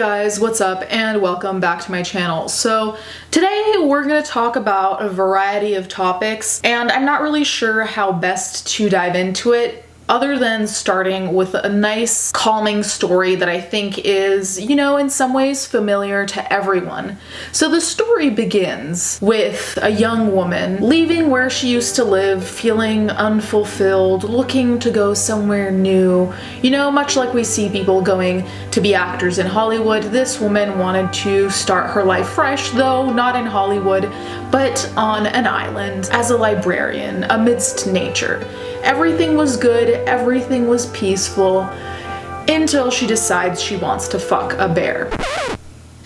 guys, what's up and welcome back to my channel. So today we're going to talk about a variety of topics and I'm not really sure how best to dive into it other than starting with a nice calming story that I think is, in some ways familiar to everyone. So the story begins with a young woman leaving where she used to live, feeling unfulfilled, looking to go somewhere new. Much like we see people going to be actors in Hollywood, this woman wanted to start her life fresh, though not in Hollywood, but on an island as a librarian amidst nature. Everything was good, everything was peaceful, until she decides she wants to fuck a bear.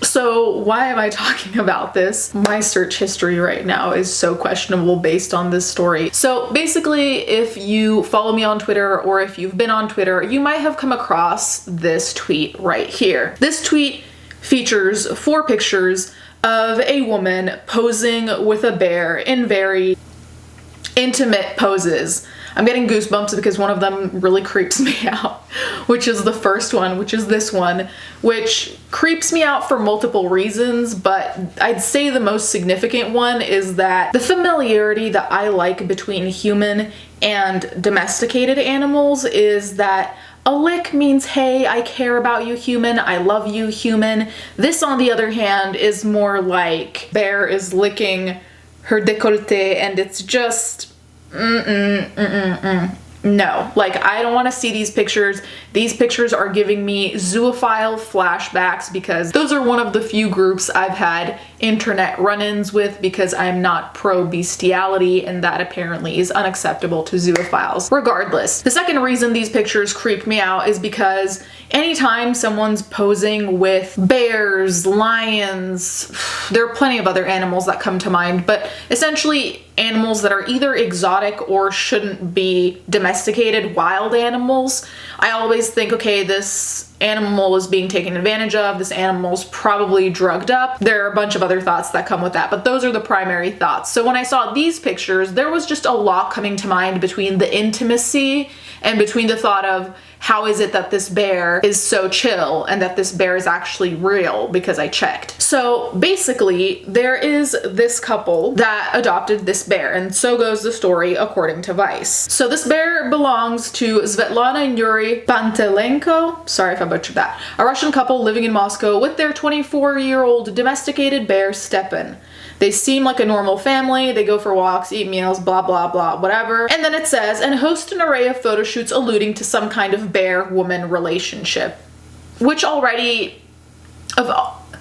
So why am I talking about this? My search history right now is so questionable based on this story. So basically, if you follow me on Twitter or if you've been on Twitter, you might have come across this tweet right here. This tweet features 4 pictures of a woman posing with a bear in very intimate poses. I'm getting goosebumps because one of them really creeps me out, which is the first one, which is this one, which creeps me out for multiple reasons, but I'd say the most significant one is that the familiarity that I like between human and domesticated animals is that a lick means, hey, I care about you, human, I love you, human. This, on the other hand, is more like bear is licking her décolleté and it's just no, like I don't want to see these pictures. These pictures are giving me zoophile flashbacks because those are one of the few groups I've had internet run-ins with because I'm not pro-bestiality and that apparently is unacceptable to zoophiles. Regardless, the second reason these pictures creep me out is because anytime someone's posing with bears, lions, there are plenty of other animals that come to mind, but essentially animals that are either exotic or shouldn't be domesticated wild animals, I always think, okay, this animal is being taken advantage of, this animal's probably drugged up. There are a bunch of other thoughts that come with that, but those are the primary thoughts. So when I saw these pictures, there was just a lot coming to mind between the intimacy and between the thought of how is it that this bear is so chill and that this bear is actually real, because I checked. So basically, there is this couple that adopted this bear, and so goes the story according to Vice. So this bear belongs to Svetlana and Yuri Pantelenko, sorry if I butchered that, a Russian couple living in Moscow with their 24-year-old domesticated bear Stepan. They seem like a normal family, they go for walks, eat meals, blah blah blah, whatever. And then it says, and host an array of photo shoots alluding to some kind of bear-woman relationship. Which already,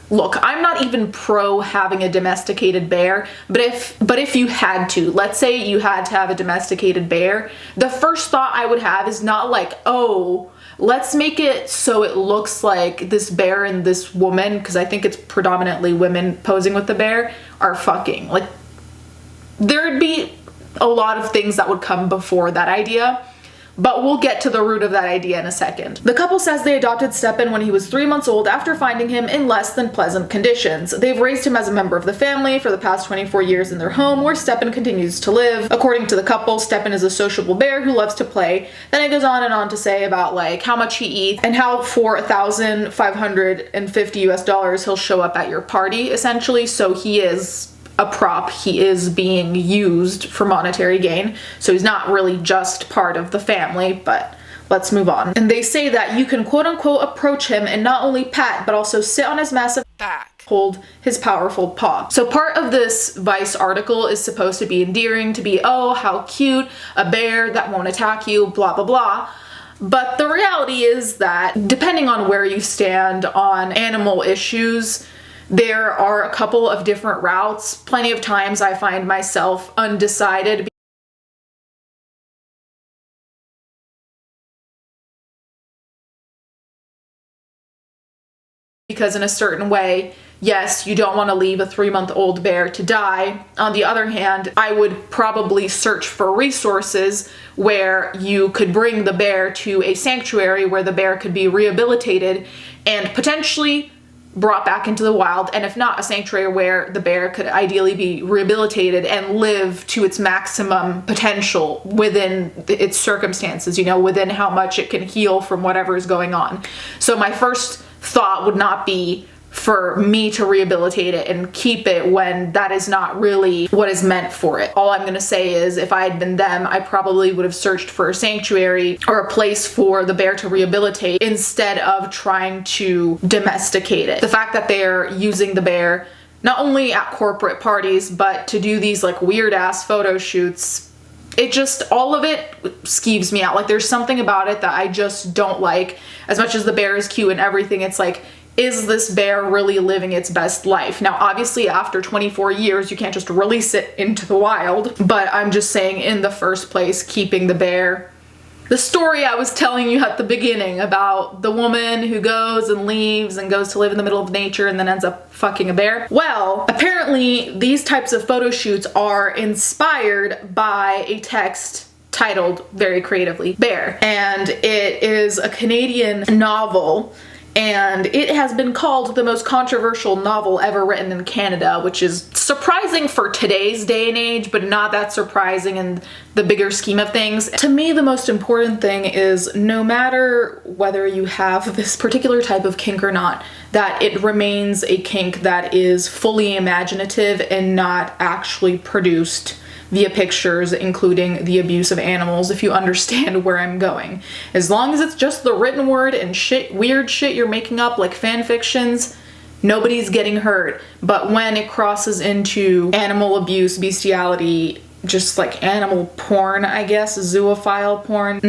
look, I'm not even pro having a domesticated bear, but if you had to, let's say you had to have a domesticated bear, the first thought I would have is not like, oh, let's make it so it looks like this bear and this woman, because I think it's predominantly women posing with the bear, are fucking. Like, there'd be a lot of things that would come before that idea, but we'll get to the root of that idea in a second. The couple says they adopted Stepan when he was 3 months old after finding him in less than pleasant conditions. They've raised him as a member of the family for the past 24 years in their home, where Stepan continues to live. According to the couple, Stepan is a sociable bear who loves to play. Then it goes on and on to say about like how much he eats and how for $1,550 US he'll show up at your party, essentially. So he is a prop, he is being used for monetary gain, so he's not really just part of the family, but let's move on. And they say that you can quote-unquote approach him and not only pat, but also sit on his massive back, hold his powerful paw. So part of this Vice article is supposed to be endearing, to be, oh, how cute, a bear that won't attack you, blah blah blah. But the reality is that depending on where you stand on animal issues, there are a couple of different routes. Plenty of times I find myself undecided because in a certain way, yes, you don't want to leave a 3-month-old bear to die. On the other hand, I would probably search for resources where you could bring the bear to a sanctuary where the bear could be rehabilitated and potentially brought back into the wild, and if not, a sanctuary where the bear could ideally be rehabilitated and live to its maximum potential within its circumstances, within how much it can heal from whatever is going on. So my first thought would not be for me to rehabilitate it and keep it when that is not really what is meant for it. All I'm gonna say is if I had been them, I probably would have searched for a sanctuary or a place for the bear to rehabilitate instead of trying to domesticate it. The fact that they're using the bear not only at corporate parties, but to do these like weird ass photo shoots, it just, all of it skeeves me out. Like there's something about it that I just don't like. As much as the bear is cute and everything, it's like, is this bear really living its best life? Now, obviously, after 24 years, you can't just release it into the wild, but I'm just saying in the first place, keeping the bear. The story I was telling you at the beginning about the woman who goes and leaves and goes to live in the middle of nature and then ends up fucking a bear. Well, apparently these types of photo shoots are inspired by a text titled very creatively Bear, and it is a Canadian novel. And it has been called the most controversial novel ever written in Canada, which is surprising for today's day and age, but not that surprising in the bigger scheme of things. To me, the most important thing is no matter whether you have this particular type of kink or not, that it remains a kink that is fully imaginative and not actually produced via pictures, including the abuse of animals, if you understand where I'm going. As long as it's just the written word and shit, weird shit you're making up like fan fictions, nobody's getting hurt. But when it crosses into animal abuse, bestiality, just like animal porn, I guess, zoophile porn,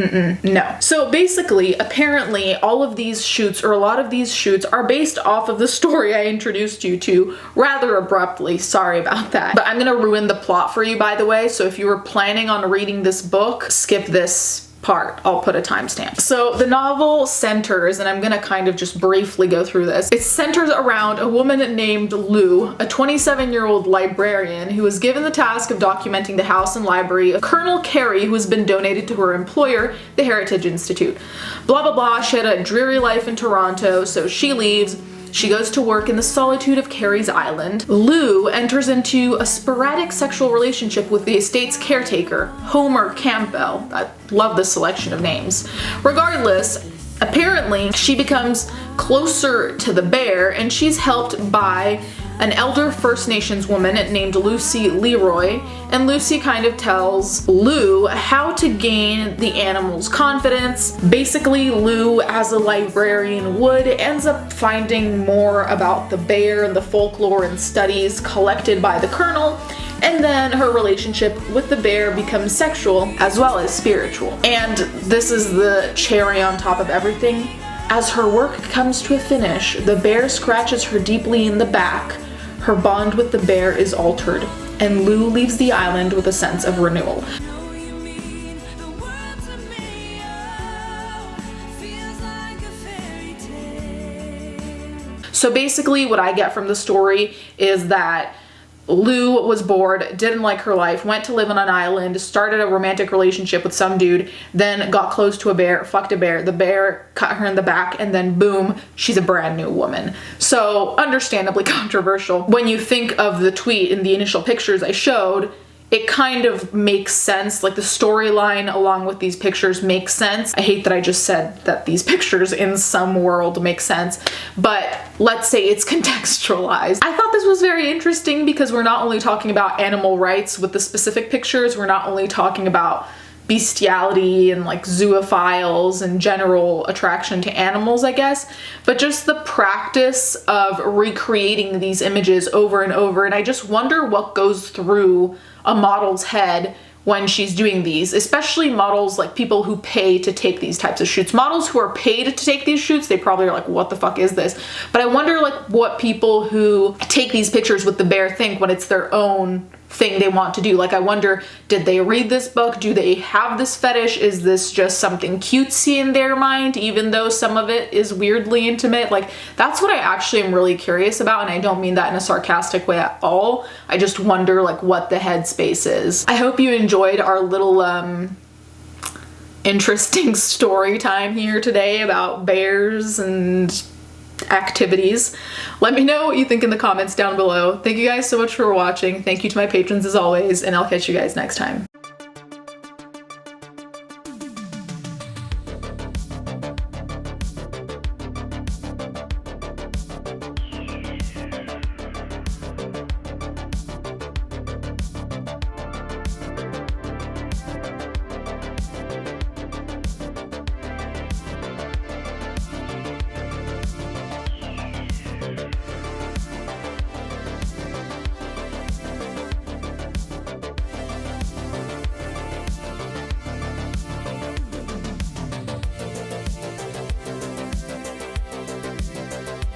no. So basically, apparently, all of these shoots, or a lot of these shoots, are based off of the story I introduced you to rather abruptly. Sorry about that. But I'm gonna ruin the plot for you, by the way, so if you were planning on reading this book, skip this part. I'll put a timestamp. So the novel centers, and I'm gonna kind of just briefly go through this, it centers around a woman named Lou, a 27-year-old librarian who was given the task of documenting the house and library of Colonel Carey, who has been donated to her employer, the Heritage Institute. Blah blah blah, she had a dreary life in Toronto, so she leaves. She goes to work in the solitude of Carey's Island. Lou enters into a sporadic sexual relationship with the estate's caretaker, Homer Campbell. I love this selection of names. Regardless, apparently she becomes closer to the bear, and she's helped by an elder First Nations woman named Lucy Leroy, and Lucy kind of tells Lou how to gain the animal's confidence. Basically, Lou, as a librarian would, ends up finding more about the bear and the folklore and studies collected by the Colonel, and then her relationship with the bear becomes sexual as well as spiritual. And this is the cherry on top of everything. As her work comes to a finish, the bear scratches her deeply in the back. Her bond with the bear is altered, and Lou leaves the island with a sense of renewal. So basically what I get from the story is that Lou was bored, didn't like her life, went to live on an island, started a romantic relationship with some dude, then got close to a bear, fucked a bear, the bear cut her in the back, and then boom, she's a brand new woman. So understandably controversial. When you think of the tweet and the initial pictures I showed, it kind of makes sense, like the storyline along with these pictures makes sense. I hate that I just said that these pictures in some world make sense, but let's say it's contextualized. I thought this was very interesting because we're not only talking about animal rights with the specific pictures, we're not only talking about bestiality and like zoophiles and general attraction to animals, I guess, but just the practice of recreating these images over and over. And I just wonder what goes through a model's head when she's doing these, especially models, like people who pay to take these types of shoots. Models who are paid to take these shoots, they probably are like, what the fuck is this? But I wonder like what people who take these pictures with the bear think when it's their own thing they want to do. Like I wonder, did they read this book? Do they have this fetish? Is this just something cutesy in their mind, even though some of it is weirdly intimate? Like that's what I actually am really curious about, and I don't mean that in a sarcastic way at all. I just wonder like what the headspace is. I hope you enjoyed our little interesting story time here today about bears and activities. Let me know what you think in the comments down below. Thank you guys so much for watching. Thank you to my patrons as always, and I'll catch you guys next time.